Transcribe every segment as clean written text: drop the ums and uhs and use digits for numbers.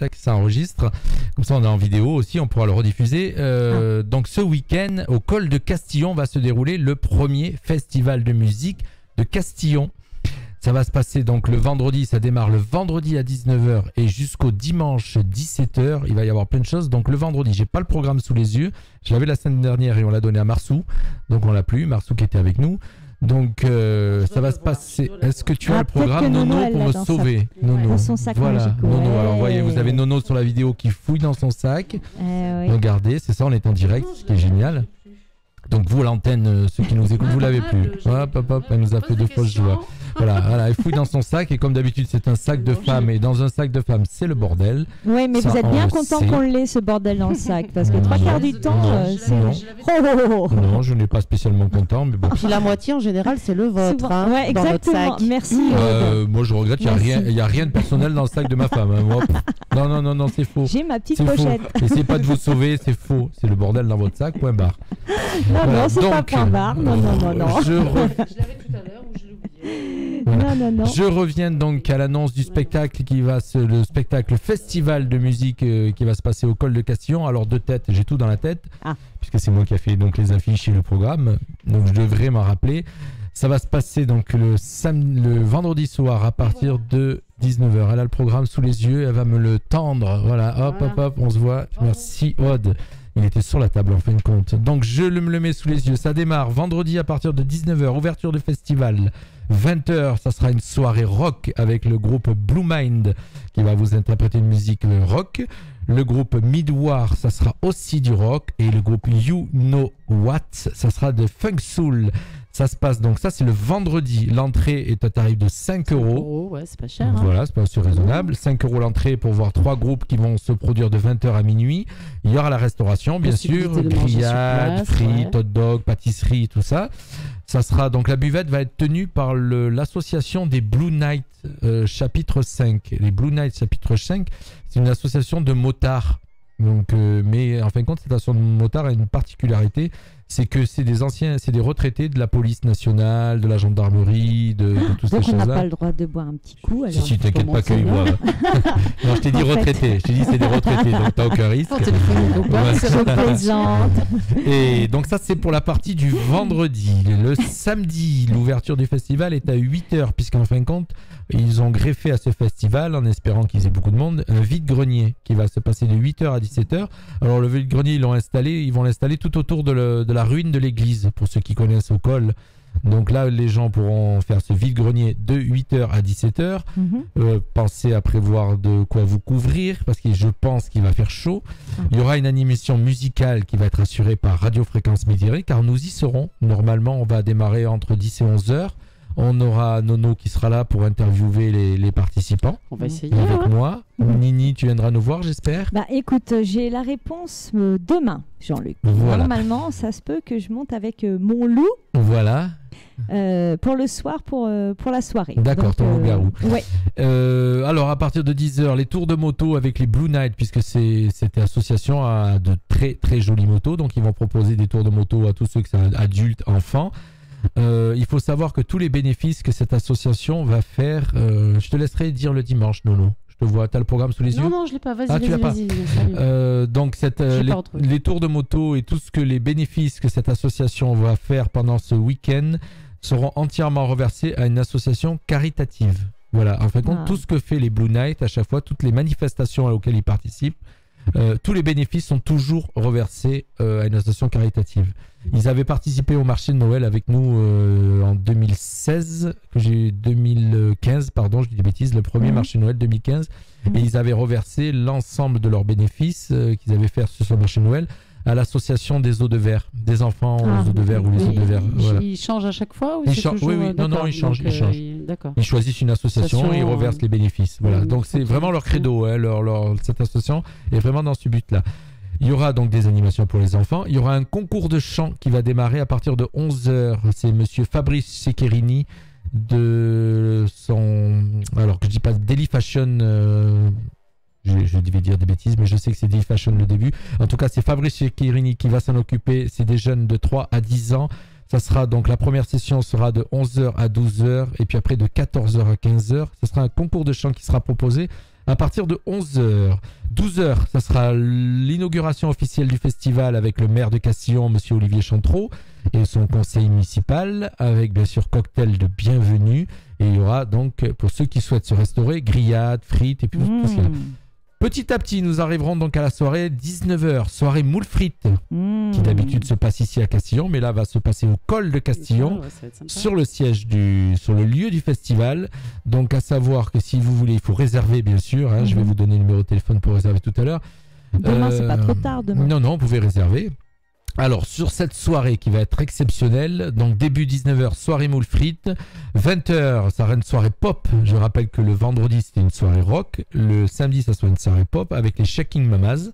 tac, ça enregistre. Comme ça, on est en vidéo aussi, on pourra le rediffuser. Donc, ce week-end, au col de Castillon, va se dérouler le premier festival de musique de Castillon. Ça va se passer donc le vendredi, ça démarre le vendredi à 19h et jusqu'au dimanche 17h. Il va y avoir plein de choses. Donc le vendredi, j'ai pas le programme sous les yeux. Je l'avais la semaine dernière et on l'a donné à Marsou. Donc on l'a plus. Marsou qui était avec nous. Donc ça va se passer. Est-ce que tu as le programme Nono pour me sauver Nono. Dans son sac voilà, magique. Nono. Alors voyez, vous avez Nono sur la vidéo qui fouille dans son sac. Oui. Regardez, c'est ça, on est en direct, ce qui est génial. Donc vous, l'antenne, ceux qui nous écoutent, vous l'avez plus. Hop, hop, hop, elle nous a fait deux fausses joies. Voilà, elle fouille dans son sac et comme d'habitude c'est un sac de femme et dans un sac de femme c'est le bordel. Oui, mais ça, vous êtes bien content qu'on l'ait ce bordel dans le sac parce que trois quarts du temps c'est... Non, je n'ai pas spécialement content, mais bon. Puis la moitié en général c'est le vôtre, hein, ouais, dans notre exactement. sac. Merci. Moi je regrette, il n'y a rien de personnel dans le sac de ma femme. Hein. Moi, non, c'est faux. J'ai ma petite c'est pochette. Faux. Essayez pas de vous sauver, c'est faux. C'est le bordel dans votre sac, point barre. Non, voilà. non, c'est donc, pas point barre. Non. Je l'avais tout à l'heure ou je l'ai oublié. Voilà. Non. Je reviens donc à l'annonce du spectacle le spectacle festival de musique qui va se passer au col de Castillon. Alors de tête, j'ai tout dans la tête, puisque c'est moi qui ai fait donc les affiches et le programme, donc je devrais m'en rappeler. Ça va se passer donc le vendredi soir à partir de 19h. Elle a le programme sous les yeux, elle va me le tendre. Voilà, hop, on se voit. Merci Aude. Il était sur la table en fin de compte. Donc je me le mets sous les yeux. Ça démarre vendredi à partir de 19h. Ouverture du festival. 20h, ça sera une soirée rock avec le groupe Blue Mind qui va vous interpréter une musique rock. Le groupe Midwar, ça sera aussi du rock. Et le groupe You Know What, ça sera de funk soul. Ça se passe donc, ça c'est le vendredi. L'entrée est à tarif de 5 euros. Ouais, c'est pas cher. Hein. Voilà, c'est pas assez raisonnable. 5 euros l'entrée pour voir 3 groupes qui vont se produire de 20h à minuit. Il y aura la restauration, bien sûr. Grillades, frites, hot dog, pâtisserie, tout ça. Ça sera donc, la buvette va être tenue par l'association des Blue Night chapitre 5. Les Blue Night chapitre 5, c'est une association de motards. Donc, mais en fin de compte, cette association de motards a une particularité, c'est que c'est des retraités de la police nationale, de la gendarmerie, de toutes ces choses-là. Donc on n'a pas le droit de boire un petit coup. Alors si, t'inquiète pas qu'ils boivent. Non, je t'ai dit retraités. Je t'ai dit c'est des retraités, donc t'as aucun risque. Et donc ça c'est pour la partie du vendredi. Le samedi, l'ouverture du festival est à 8h, puisqu'en fin de compte, ils ont greffé à ce festival, en espérant qu'ils aient beaucoup de monde, un vide-grenier qui va se passer de 8h à 17h. Alors le vide-grenier, ils vont l'installer tout autour de la ruine de l'église, pour ceux qui connaissent au col. Donc là, les gens pourront faire ce vide-grenier de 8h à 17h. Pensez à prévoir de quoi vous couvrir, parce que je pense qu'il va faire chaud. Il y aura une animation musicale qui va être assurée par Radio Fréquence Méditerranée, car nous y serons. Normalement, on va démarrer entre 10 et 11h. On aura Nono qui sera là pour interviewer les participants. On va essayer. Avec moi. Nini, tu viendras nous voir, j'espère. Bah écoute, j'ai la réponse demain, Jean-Luc. Voilà. Normalement, ça se peut que je monte avec mon loup. Voilà. Pour le soir, pour la soirée. D'accord, ton loup-garou. Ouais. Alors, à partir de 10h, les tours de moto avec les Blue Night, puisque cette association a de très très jolies motos. Donc, ils vont proposer des tours de moto à tous ceux qui sont adultes, enfants. Il faut savoir que tous les bénéfices que cette association va faire, je te laisserai dire le dimanche, Nono. Je te vois, tu as le programme sous les yeux? Non, je l'ai pas. Vas-y, tu l'as pas. Donc, les tours de moto et tout ce que les bénéfices que cette association va faire pendant ce week-end seront entièrement reversés à une association caritative. Voilà, en fin de compte, tout ce que fait les Blue Night à chaque fois, toutes les manifestations auxquelles ils participent, tous les bénéfices sont toujours reversés à une association caritative. Ils avaient participé au marché de Noël avec nous en 2016, 2015, pardon, je dis des bêtises, le premier marché de Noël 2015, et ils avaient reversé l'ensemble de leurs bénéfices qu'ils avaient fait sur ce marché de Noël à l'association des eaux de verre, des enfants aux eaux de verre ou les eaux de verre. Voilà. Ils changent à chaque fois ou oui, non, ils changent. D'accord. Ils choisissent une association et ils reversent les bénéfices. Voilà. Donc c'est vraiment leur credo, hein, cette association est vraiment dans ce but-là. Il y aura donc des animations pour les enfants. Il y aura un concours de chant qui va démarrer à partir de 11h. C'est monsieur Fabrice Ceccherini de son... Alors que je dis pas Daily Fashion... Je devais dire des bêtises, mais je sais que c'est Daily Fashion le début. En tout cas, c'est Fabrice Ceccherini qui va s'en occuper. C'est des jeunes de 3 à 10 ans. Ça sera donc, la première session sera de 11h à 12h et puis après de 14h à 15h. Ce sera un concours de chant qui sera proposé à partir de 11h. 12h, ça sera l'inauguration officielle du festival avec le maire de Castillon, monsieur Olivier Chantreau, et son conseil municipal, avec bien sûr cocktail de bienvenue. Et il y aura donc, pour ceux qui souhaitent se restaurer, grillades, frites et puis tout ça. Petit à petit, nous arriverons donc à la soirée 19h, soirée moule frites, qui d'habitude se passe ici à Castillon, mais là va se passer au col de Castillon, sur le siège sur le lieu du festival. Donc à savoir que si vous voulez, il faut réserver bien sûr, hein, je vais vous donner le numéro de téléphone pour réserver tout à l'heure. Demain, c'est pas trop tard demain. Non, vous pouvez réserver. Alors, sur cette soirée qui va être exceptionnelle, donc début 19h, soirée moule frites, 20h, ça sera une soirée pop. Je rappelle que le vendredi, c'était une soirée rock. Le samedi, ça sera une soirée pop avec les Shaking Mamas.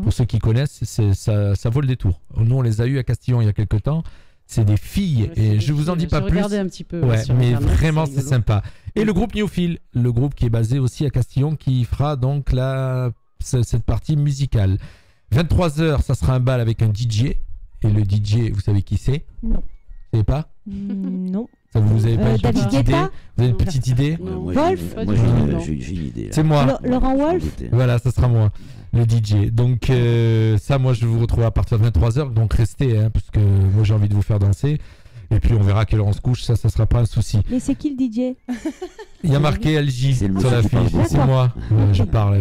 Pour ceux qui connaissent, ça vaut le détour. Nous, on les a eu à Castillon il y a quelques temps. C'est des filles, et je vous en dis pas plus. Regardez un petit peu. Ouais, mais vraiment, c'est sympa. Et le groupe Newfield, le groupe qui est basé aussi à Castillon, qui fera donc cette partie musicale. 23h, ça sera un bal avec un DJ. Et le DJ, vous savez qui c'est? Non. Vous savez pas? Non. Ça, vous avez pas une petite idée? Vous avez une petite idée? Wolf? Moi, j'ai une idée. C'est moi. Laurent Wolf? Voilà, ça sera moi, le DJ. Donc, ça, moi, je vais vous retrouver à partir de 23h. Donc, restez, hein, parce que moi, j'ai envie de vous faire danser. Et puis, on verra à quelle heure on se couche. Ça sera pas un souci. Mais c'est qui le DJ? Il y a marqué LJ sur la fiche. C'est moi. Je parle.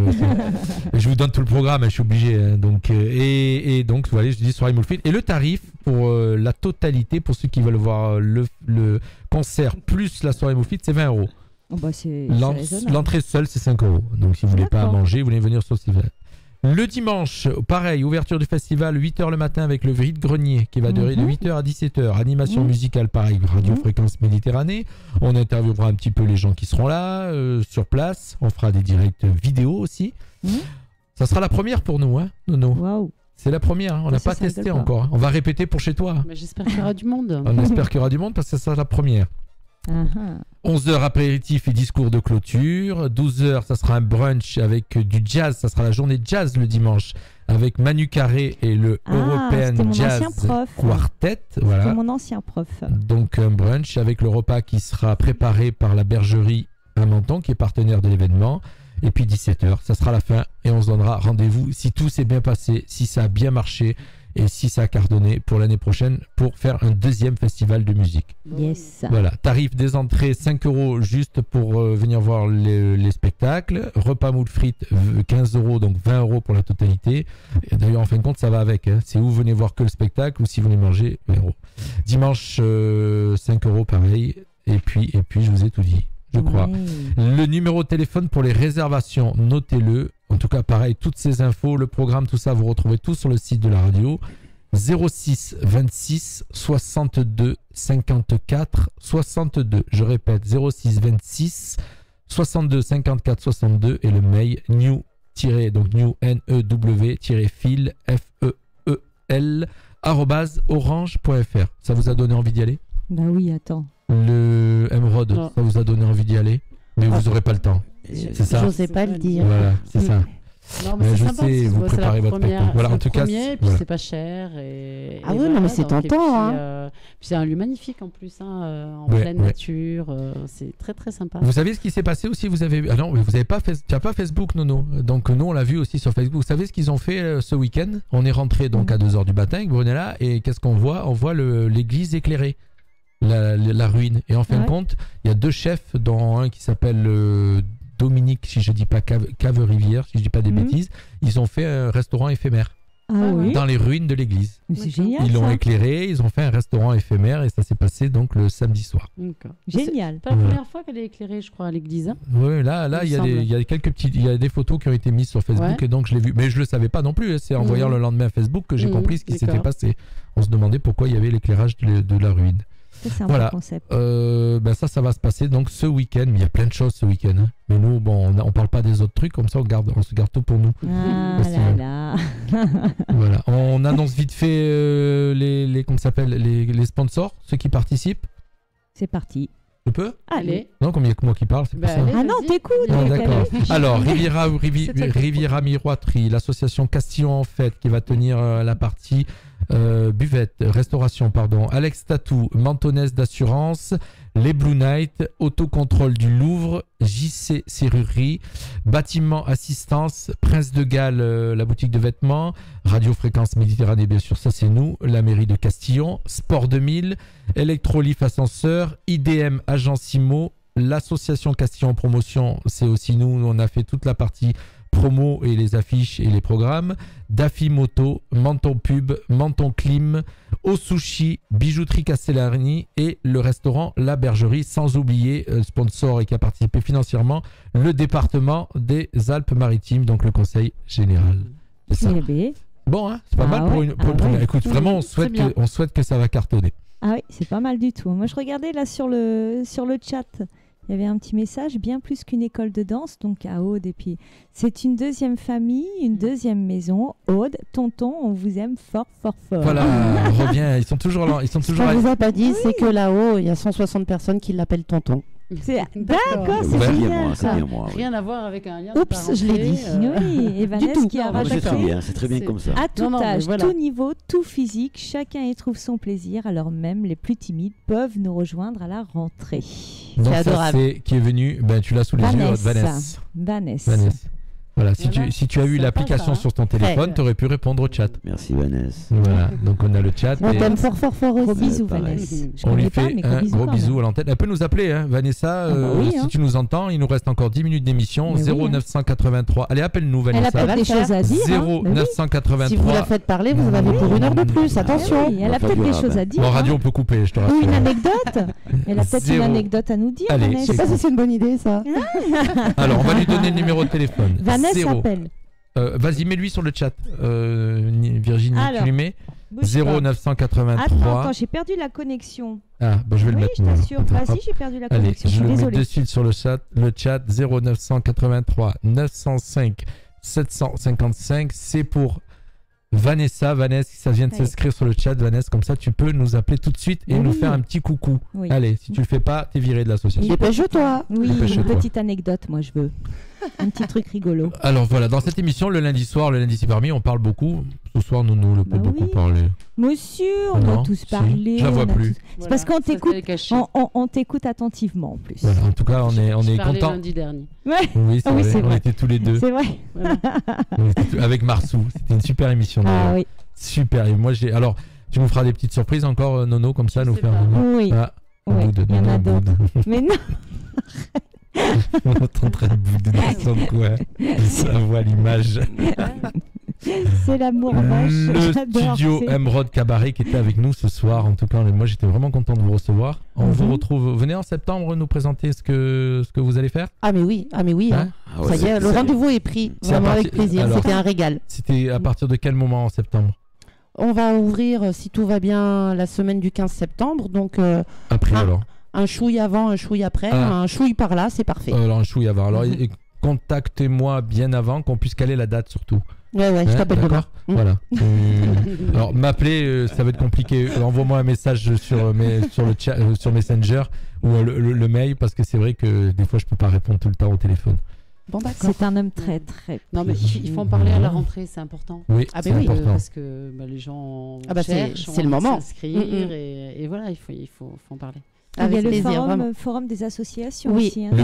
Je vous donne tout le programme. Je suis obligé. Hein, donc, et donc, voilà, je dis soirée moule frites. Et le tarif pour la totalité, pour ceux qui veulent voir le concert plus la soirée moule frites, c'est 20 €. Oh bah c'est L'entrée seule, c'est 5 €. Donc, si vous voulez pas manger, vous voulez venir sur le festival. Le dimanche, pareil, ouverture du festival, 8h le matin avec le vide-grenier qui va durer de 8h à 17h. Animation musicale, pareil, Radio Fréquence Méditerranée. On interviewera un petit peu les gens qui seront là, sur place. On fera des directs vidéo aussi. Ça sera la première pour nous, hein, Nono. Waouh. C'est la première, hein. On n'a pas testé encore. On va répéter pour chez toi. Mais j'espère qu'il y aura du monde. On espère qu'il y aura du monde parce que ça sera la première. 11h apéritif et discours de clôture. 12h, ça sera un brunch avec du jazz. Ça sera la journée jazz le dimanche avec Manu Carré et le European Jazz Quartet. Voilà. C'était mon ancien prof. Donc un brunch avec le repas qui sera préparé par la bergerie à Menton qui est partenaire de l'événement. Et puis 17h, ça sera la fin et on se donnera rendez-vous si tout s'est bien passé, si ça a bien marché. Et si ça a cartonné pour l'année prochaine pour faire un deuxième festival de musique. Yes. Voilà, tarif des entrées 5 € juste pour venir voir les spectacles. Repas moule frites 15 €, donc 20 € pour la totalité. Et d'ailleurs, en fin de compte, ça va avec. Hein. C'est où vous venez voir que le spectacle ou si vous venez manger 20 €. Dimanche, 5 € pareil. Et puis, je vous ai tout dit, je crois. Le numéro de téléphone pour les réservations, notez-le. En tout cas, pareil, toutes ces infos, le programme, tout ça, vous retrouvez tout sur le site de la radio. 06 26 62 54 62. Je répète, 06 26 62 54 62 et le mail new-fil @orange.fr. Ça vous a donné envie d'y aller? Bah oui, attends. Le Emerald, ça vous a donné envie d'y aller? Mais vous n'aurez pas le temps. C'est ça. Je n'osais pas le dire. Voilà, c'est ça. Non, mais je c'est sympa, sais, vous préparez votre spectacle. Voilà, en tout cas, et puis c'est pas cher. Ah oui, non, mais c'est tentant. Puis c'est un lieu magnifique en plus, en pleine nature. C'est très très sympa. Vous savez ce qui s'est passé aussi? Vous avez non, vous avez pas tu n'as pas Facebook, Nono. Donc nous, on l'a vu aussi sur Facebook. Vous savez ce qu'ils ont fait ce week-end? On est rentré donc à 2h du matin avec Brunella et qu'est-ce qu'on voit? On voit l'église éclairée. La ruine. Et en fin de compte, il y a 2 chefs, dont un qui s'appelle Dominique, si je dis pas Cave Rivière, si je dis pas des bêtises. Ils ont fait un restaurant éphémère dans les ruines de l'église. C'est génial. Ils l'ont éclairé, ils ont fait un restaurant éphémère et ça s'est passé donc le samedi soir. Génial. C'est pas la première fois qu'elle est éclairée, je crois, à l'église. Hein. Oui, là, il y a quelques petites, il y a des photos qui ont été mises sur Facebook et donc je l'ai vu. Mais je le savais pas non plus. Hein. C'est en voyant le lendemain Facebook que j'ai compris ce qui s'était passé. On se demandait pourquoi il y avait l'éclairage de la ruine. C'est un bon concept. Ça va se passer donc ce week-end. Mais il y a plein de choses ce week-end. Hein. Mais nous, on parle pas des autres trucs. Comme ça, on se garde tout pour nous. Ah là là. Voilà. On annonce vite fait les sponsors, ceux qui participent. C'est parti. Je peux? Allez. Non, comme il y a que moi qui parle, c'est pas ça. Allez, ah non, t'écoutes. Ah, d'accord. Alors, Riviera Miroiterie, l'association Castillon en Fête qui va tenir la partie Buvette, restauration, pardon. Alex Tatou, Mentonès d'assurance. Les Blue Night, Autocontrôle du Louvre, JC Serrurerie, Bâtiment Assistance, Prince de Galles, la boutique de vêtements, Radio Fréquence Méditerranée, bien sûr, ça c'est nous, la mairie de Castillon, Sport 2000, Electrolif Ascenseur, IDM Agence IMO, l'association Castillon Promotion, c'est aussi nous, on a fait toute la partie promo et les affiches et les programmes, Daffy Moto, Menton Pub, Menton Clim, Au Sushi, Bijouterie Castellani et le restaurant La Bergerie, sans oublier sponsor et qui a participé financièrement, le département des Alpes-Maritimes, donc le conseil général. C'est ça. Bon, hein, c'est pas mal pour une première. Écoute, vraiment, on souhaite que ça va cartonner. Ah oui, c'est pas mal du tout. Moi, je regardais là sur le chat. Il y avait un petit message, bien plus qu'une école de danse, donc à Aude. Et puis, c'est une deuxième famille, une deuxième maison. Aude, tonton, on vous aime fort, fort, fort. Voilà, reviens, ils sont toujours là. Ce qu'on vous a pas dit, c'est que là-haut, il y a 160 personnes qui l'appellent tonton. D'accord, c'est génial. Rien à voir avec un lien. Oups, je l'ai dit. Oui, et Vanessa qui a rajouté. C'est très bien comme ça. À tout âge, tout niveau, tout physique, chacun y trouve son plaisir. Alors même les plus timides peuvent nous rejoindre à la rentrée. Donc c'est adorable. Qui est venu, tu l'as sous les yeux, Vanessa. Voilà, si tu as eu l'application sur ton téléphone, tu aurais pu répondre au chat. Merci Vanessa. Voilà, donc on a le chat. On t'aime fort aussi. Gros bisous Vanessa. On lui fait un gros bisou à l'antenne. Elle peut nous appeler, hein, Vanessa, si tu nous entends. Il nous reste encore 10 minutes d'émission. 0983. Allez, appelle-nous Vanessa. Elle a peut-être des choses à dire. 0983. Si vous la faites parler, vous en avez pour 1 heure de plus. Attention. Elle a peut-être des choses à dire. En radio, on peut couper, je te rassure. Ou une anecdote. Elle a peut-être une anecdote à nous dire. Je sais pas si c'est une bonne idée, ça. Alors, on va lui donner le numéro de téléphone. Vanessa appelle. Vas-y, mets-lui sur le chat. Virginie, tu lui mets 0983. Attends, j'ai perdu la connexion. Ah, je vais le mettre. Oui, je t'assure. Si, j'ai perdu la connexion. Je suis le mets de suite sur le chat 0983 905 755. C'est pour Vanessa, ça vient de s'inscrire sur le chat, Vanessa, comme ça tu peux nous appeler tout de suite et nous faire un petit coucou. Oui. Allez, si tu le fais pas, t'es viré de l'association. Dépêche-toi. Oui, une petite anecdote, moi je veux. Un petit truc rigolo. Alors voilà, dans cette émission, le lundi soir, le lundi c'est parmi, on parle beaucoup. Ce soir, nous ne peut beaucoup parler. Monsieur, on a tous parlé. Je la vois plus. C'est parce qu'on t'écoute, on t'écoute attentivement en plus. Voilà, en tout cas, on est content. Lundi dernier. Oui, c'est vrai. On était tous les deux. C'est vrai. Avec Marsou, c'était une super émission. Ah oui. Super. Et moi, alors, tu nous feras des petites surprises encore, Nono, comme ça, nous faire. Oui. Il y en a d'autres. Mais non. On est en train de bouder dans son coin. Ça voit l'image. C'est l'amour vache. Le studio Emerald Cabaret qui était avec nous ce soir. En tout cas, moi j'étais vraiment content de vous recevoir. On vous retrouve. Venez en septembre nous présenter ce que vous allez faire. Ah mais oui. Hein ça y est, le rendez-vous est pris. Vraiment avec plaisir. C'était un régal. C'était à partir de quel moment en septembre? On va ouvrir, si tout va bien, la semaine du 15 septembre. Donc après alors. Un chouille avant, un chouille après, un chouille par là, c'est parfait. Alors un chouille avant. Alors contactez-moi bien avant qu'on puisse caler la date surtout. Ouais, je t'appelle demain. Voilà. Alors m'appeler, ça va être compliqué. Envoie-moi un message sur le chat, sur Messenger ou le mail parce que c'est vrai que des fois je peux pas répondre tout le temps au téléphone. Bon, c'est un homme très très. Non mais il faut en parler à la rentrée, c'est important. Oui, c'est important. Parce que les gens cherchent, c'est le moment. S'inscrire et voilà, il faut en parler. Il y a le forum des associations aussi. Hein. Le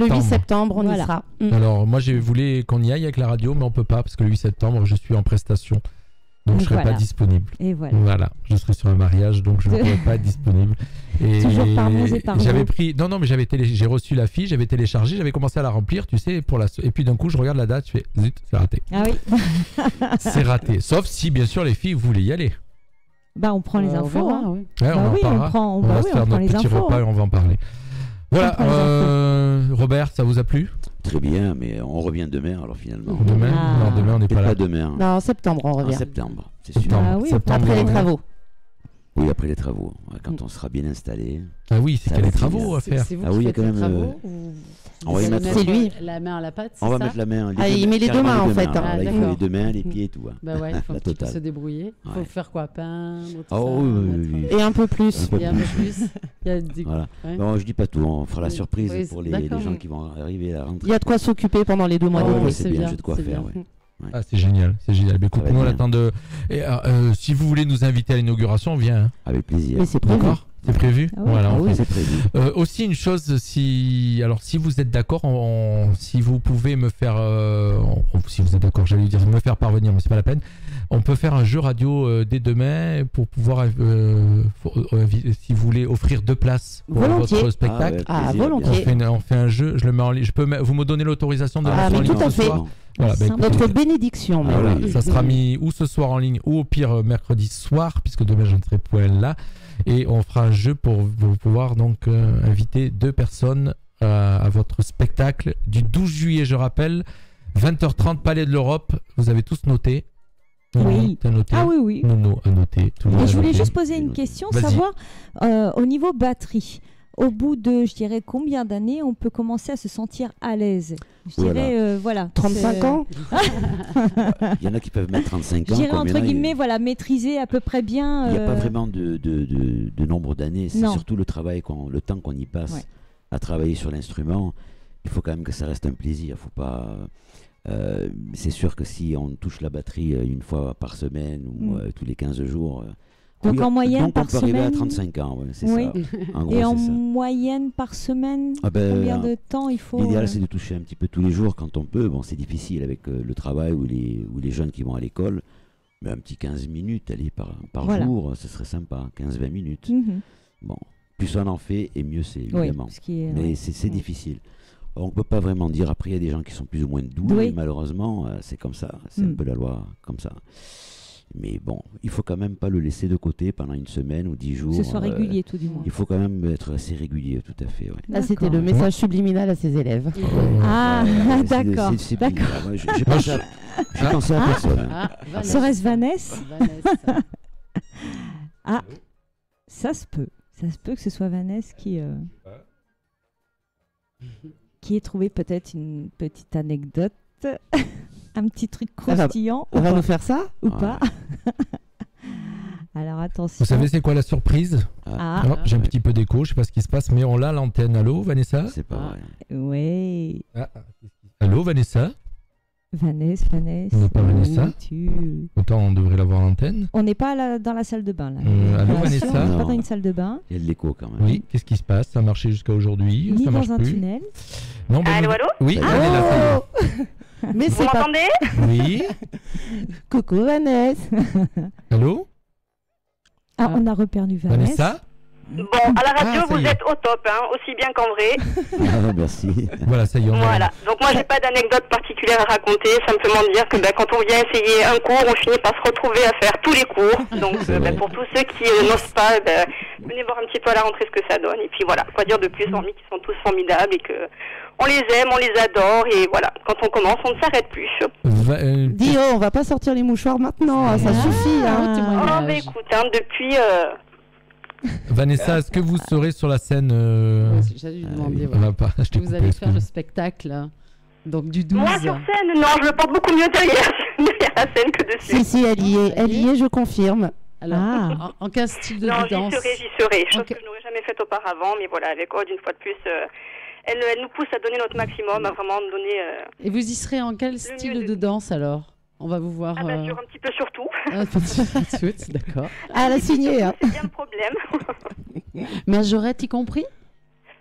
8 septembre, on y sera. Alors moi, je voulais qu'on y aille avec la radio, mais on peut pas parce que le 8 septembre, je suis en prestation. Donc je ne serai pas disponible. Et voilà. Je serai sur un mariage, donc je ne pourrai pas être disponible. Et toujours par mots et par j'avais pris, non, mais j'ai reçu la fiche, j'avais téléchargé, j'avais commencé à la remplir, tu sais, et puis d'un coup, je regarde la date, je fais, zut, c'est raté. Ah oui. C'est raté. Sauf si, bien sûr, les filles voulaient y aller. On prend les infos. On va se faire notre petit repas et on va en parler. Voilà, Robert, ça vous a plu? Très bien, mais on revient demain alors finalement. Demain Non, demain on n'est pas là. Pas demain. Non, en septembre on revient. En septembre, c'est sûr. Après les travaux. Oui, après les travaux. Quand on sera bien installé. Ah oui, c'est qu'il y a des travaux à faire. C'est vous qui faites les travaux on va mettre la main à la pâte. On va mettre la main. Il met les deux mains en fait. Il faut les deux mains, les pieds et tout. Bah ouais, il faut un petit peu se débrouiller. Il faut faire quoi, peindre, tout ça. Oui. Et un peu plus. Voilà. Non, je dis pas tout. On fera la surprise pour les gens qui vont arriver à la rentrée. Il y a de quoi s'occuper pendant les 2 mois d'été. C'est bien, j'ai de quoi faire. Ouais. Ah, c'est génial, c'est génial. Mais écoute, nous, on attend de. Et, si vous voulez nous inviter à l'inauguration, on vient. Hein. Avec plaisir. Mais c'est prévu. D'accord. C'est prévu. Ah ouais. Voilà. Ah oui, c'est prévu. Aussi une chose, si vous êtes d'accord, si vous pouvez me faire, si vous êtes d'accord, j'allais dire me faire parvenir, mais c'est pas la peine. On peut faire un jeu radio dès demain pour pouvoir, si vous voulez, offrir 2 places pour votre spectacle. Volontiers. On fait un jeu. Je le mets en ligne. Vous me donnez l'autorisation de le mettre en ligne tout à ce fait. soir. Voilà, Notre bénédiction. Voilà, ça sera mis ou ce soir en ligne ou au pire mercredi soir, puisque demain je ne serai point là. Et on fera un jeu pour pouvoir donc inviter 2 personnes à votre spectacle du 12 juillet, je rappelle, 20h30, Palais de l'Europe. Vous avez tous noté? Oui. T'as noté? Ah oui. Nono a noté. Et je voulais juste poser une question, savoir au niveau batterie. Au bout de, je dirais, combien d'années on peut commencer à se sentir à l'aise? Je dirais, 35 ans. Il y en a qui peuvent mettre 35 ans. Je dirais, entre guillemets, maîtriser à peu près bien. Il n'y a pas vraiment de nombre d'années. C'est surtout le travail, le temps qu'on y passe à travailler sur l'instrument. Il faut quand même que ça reste un plaisir. Faut pas. C'est sûr que si on touche la batterie une fois par semaine ou tous les 15 jours. Donc en moyenne par on peut semaine. arriver à 35 ans, c'est ça. En gros, et en ça. moyenne par semaine, combien de temps il faut? L'idéal, c'est de toucher un petit peu tous les jours quand on peut. Bon, c'est difficile avec le travail ou les jeunes qui vont à l'école. Mais un petit 15 minutes, allez, par jour, ce serait sympa. 15-20 minutes. Bon, plus on en fait, et mieux c'est, évidemment. Mais c'est difficile. On ne peut pas vraiment dire. Après, il y a des gens qui sont plus ou moins doués. Malheureusement, c'est comme ça. C'est un peu la loi comme ça. Mais bon, il faut quand même pas le laisser de côté pendant une semaine ou 10 jours. Que ce soit régulier, tout du moins. Il faut quand même être assez régulier, tout à fait. Ouais. Là, c'était le message subliminal à ses élèves. D'accord. C'est j'ai pensé à personne. Serait-ce Vanessa? Ça se peut. Ça se peut que ce soit Vanessa qui ait trouvé peut-être une petite anecdote. Un petit truc croustillant. On va nous faire ça ou pas? Alors attention. Vous savez c'est quoi la surprise? J'ai un petit peu d'écho, je sais pas ce qui se passe, mais on l'a l'antenne. Allô Vanessa? C'est pas vrai. Oui. Allô Vanessa? Vanessa. Non, pas Vanessa. Autant on devrait l'avoir à l'antenne. On n'est pas dans la salle de bain là. Allô Vanessa? On n'est pas dans une salle de bain. Il y a de l'écho quand même. Oui, qu'est-ce qui se passe? Ça a marché jusqu'à aujourd'hui? Ni ça marche dans un plus. tunnel. Non, allô? Oui, elle est là, ça y est. Mais vous m'entendez? Oui. Coucou Vanessa. Allô? On a reperdu Vanessa. Bon, à la radio, vous êtes au top, aussi bien qu'en vrai. Merci. Voilà, ça y est. Voilà. Donc moi, j'ai pas d'anecdote particulière à raconter. Simplement dire que quand on vient essayer un cours, on finit par se retrouver à faire tous les cours. Donc pour tous ceux qui n'osent pas, venez voir un petit peu à la rentrée ce que ça donne. Et puis voilà, quoi dire de plus, hormis qu'ils sont tous formidables et que on les aime, on les adore. Et voilà, quand on commence, on ne s'arrête plus. Dio, on va pas sortir les mouchoirs maintenant, ça suffit. Mais écoute, depuis... Vanessa, est-ce que vous serez sur la scène J'allais lui demander. Vous allez faire le spectacle donc du 12. Moi sur scène, non, je me porte beaucoup mieux derrière la scène que dessus. Si, elle y est, je confirme. Alors, en quel style de danse? Non, j'y serai. Chose que je n'aurais jamais faite auparavant, mais voilà, avec Aude, une fois de plus, elle nous pousse à donner notre maximum, à vraiment donner... Et vous y serez en quel style de danse alors? On va vous voir. Sur un petit peu sur tout. D'accord. Elle a signé. C'est bien le problème. Majorette y compris?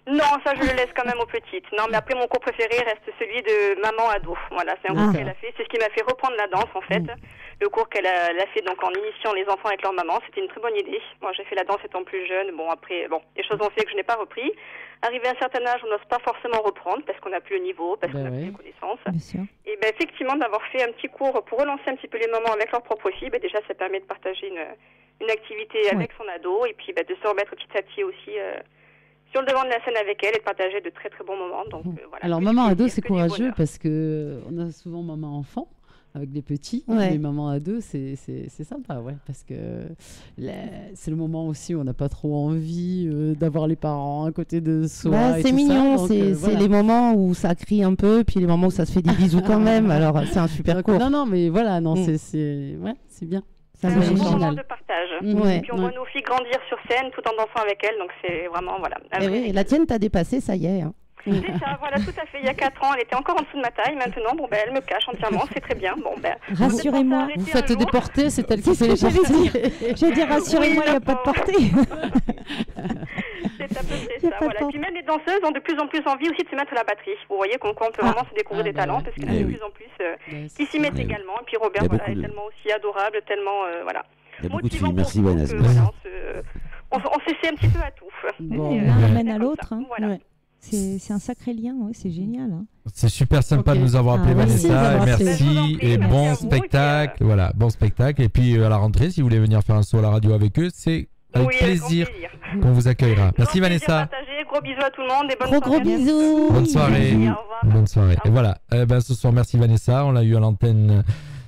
Non, ça je le laisse quand même aux petites. Non, mais après mon cours préféré reste celui de maman ado. Voilà, c'est un cours qu'elle a fait. C'est ce qui m'a fait reprendre la danse en fait. Le cours qu'elle a fait donc en initiant les enfants avec leur maman, c'était une très bonne idée. Moi j'ai fait la danse étant plus jeune. Bon après, les choses ont fait que je n'ai pas repris. Arrivé à un certain âge, on n'ose pas forcément reprendre parce qu'on n'a plus le niveau, parce qu'on n'a plus les connaissances. Et effectivement, d'avoir fait un petit cours pour relancer un petit peu les mamans avec leur propre fille, déjà ça permet de partager une activité avec son ado et puis de se remettre petit à petit aussi sur le devant de la scène avec elle et de partager de très très bons moments. Donc, voilà. Alors maman ado, c'est courageux parce que on a souvent maman enfant avec des petits, mais maman ado, c'est sympa, parce que c'est le moment aussi où on n'a pas trop envie d'avoir les parents à côté de soi. C'est mignon, c'est les moments où ça crie un peu, puis les moments où ça se fait des bisous quand même. Alors c'est un super cours. Non, mais voilà, c'est bien. C'est un moment de partage. Et puis on voit nos filles grandir sur scène tout en dansant avec elles, donc c'est vraiment, voilà. Et la tienne t'a dépassé, ça y est. C'est ça, voilà, tout à fait. Il y a 4 ans, elle était encore en dessous de ma taille. Maintenant, bon, ben, elle me cache entièrement, c'est très bien. Bon, ben, rassurez-moi. Vous faites des portées, c'est elle qui fait les portées. J'allais dire, rassurez-moi, il n'y a pas de portée. C'est à peu près ça, voilà. Et puis même les danseuses ont de plus en plus envie aussi de se mettre à la batterie. Vous voyez qu'on peut vraiment se découvrir des talents, parce qu'il y en a de plus en plus qui s'y mettent également. Et puis Robert, voilà, est tellement aussi adorable, tellement, voilà. Il y a beaucoup de filles, merci Vanessa. On s'essaie un petit peu à tout. L'un amène à l'autre. Voilà. C'est un sacré lien, c'est génial. Hein. C'est super sympa de nous avoir appelé Vanessa, merci et bon spectacle, voilà, bon spectacle. Et puis à la rentrée, si vous voulez venir faire un saut à la radio avec eux, c'est avec plaisir qu'on vous accueillera. Merci Vanessa. Gros bisous à tout le monde et bonne gros bisous. Bonne soirée. Bonne soirée. Et voilà, ce soir merci Vanessa, on l'a eu à l'antenne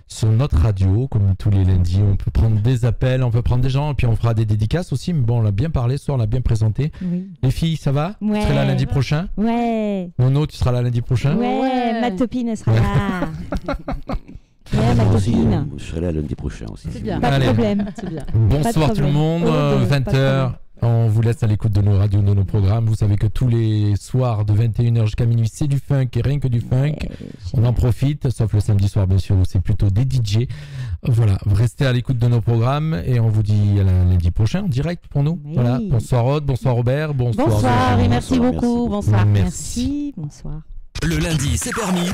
sur notre radio, comme tous les lundis, on peut prendre des appels, on peut prendre des gens, et puis on fera des dédicaces aussi. Mais bon, on l'a bien parlé, ce soir, on l'a bien présenté. Oui. Les filles, ça va? Ouais. Tu seras là lundi prochain? Ouais. Nono, tu seras là lundi prochain? Ouais, ma copine sera là. Ouais, moi aussi, je serai là lundi prochain aussi. C'est bien. Pas de problème. Bien. Bonsoir tout le monde, 20h. On vous laisse à l'écoute de nos radios, de nos programmes. Vous savez que tous les soirs de 21h jusqu'à minuit, c'est du funk et rien que du funk. On en profite, sauf le samedi soir, bien sûr, où c'est plutôt des DJ. Voilà, restez à l'écoute de nos programmes et on vous dit à lundi prochain en direct pour nous. Oui. Voilà. Bonsoir Aude, bonsoir Robert, bonsoir et merci beaucoup. Bonsoir. Merci, bonsoir. Le lundi, c'est permis.